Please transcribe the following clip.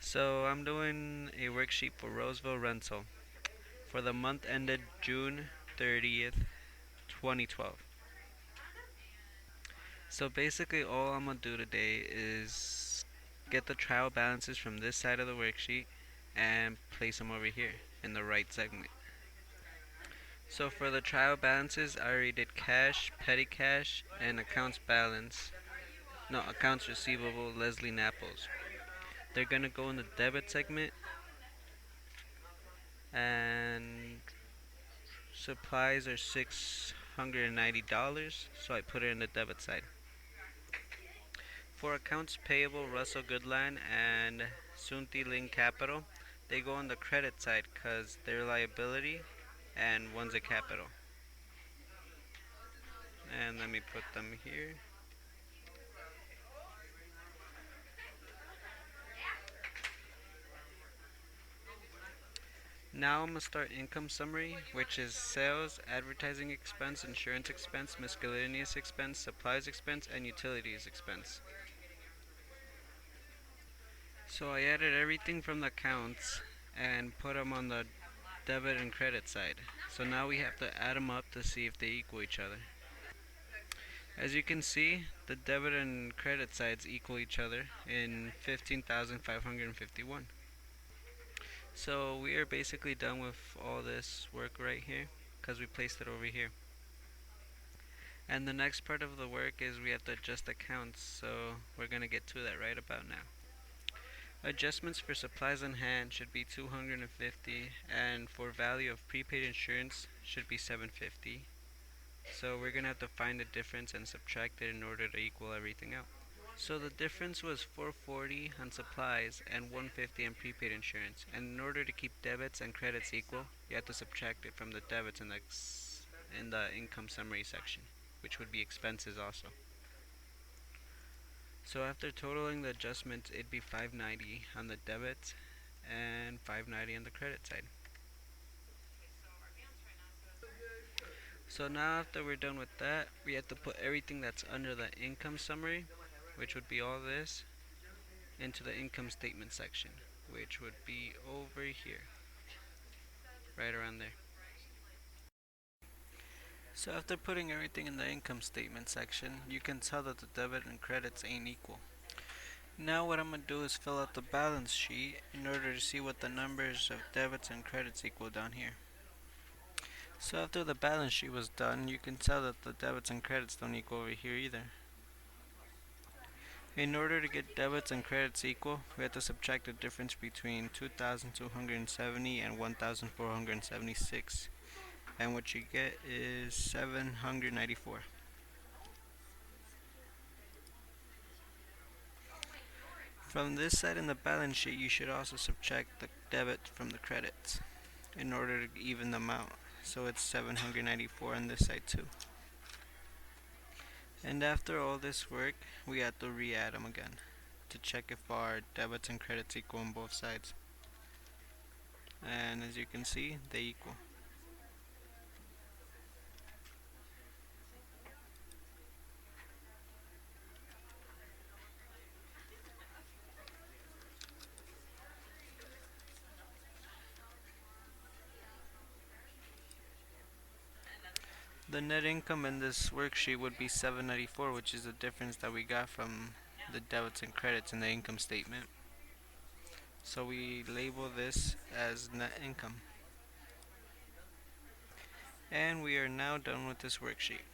So I'm doing a worksheet for Roseville Rental for the month ended June 30th, 2012. So basically all I'm going to do today is get the trial balances from this side of the worksheet and place them over here in the right segment. So for the trial balances, I already did cash, petty cash, and accounts balance. No, accounts receivable, Leslie Napples. They're going to go in the debit segment, and supplies are $690, so I put it in the debit side. For accounts payable, Russell Goodline and Sunti Ling Capital, they go on the credit side because they're liability and one's a capital. And let me put them here. Now I'm going to start income summary, which is sales, advertising expense, insurance expense, miscellaneous expense, supplies expense, and utilities expense. So I added everything from the accounts and put them on the debit and credit side. So now we have to add them up to see if they equal each other. As you can see, the debit and credit sides equal each other in 15,551. So we are basically done with all this work right here because we placed it over here. And the next part of the work is we have to adjust accounts, so we're going to get to that right about now. Adjustments for supplies on hand should be 250, and for value of prepaid insurance should be 750. So we're going to have to find the difference and subtract it in order to equal everything out. So the difference was 440 on supplies and 150 on prepaid insurance. And in order to keep debits and credits equal, you have to subtract it from the debits in the income summary section, which would be expenses also. So after totaling the adjustments, it'd be 590 on the debit and 590 on the credit side. So now after we're done with that, we have to put everything that's under the income summary, which would be all this, into the income statement section, which would be over here, right around there. So after putting everything in the income statement section, you can tell that the debit and credits ain't equal. Now what I'm going to do is fill out the balance sheet in order to see what the numbers of debits and credits equal down here. So after the balance sheet was done, you can tell that the debits and credits don't equal over here either. In order to get debits and credits equal, we have to subtract the difference between 2,270 and 1,476. And what you get is 794. From this side in the balance sheet, you should also subtract the debit from the credits in order to even them out. So it's 794 on this side too. And after all this work, we have to re-add them again to check if our debits and credits equal on both sides. And as you can see, they equal. The net income in this worksheet would be 794, which is the difference that we got from the debits and credits in the income statement. So we label this as net income. And we are now done with this worksheet.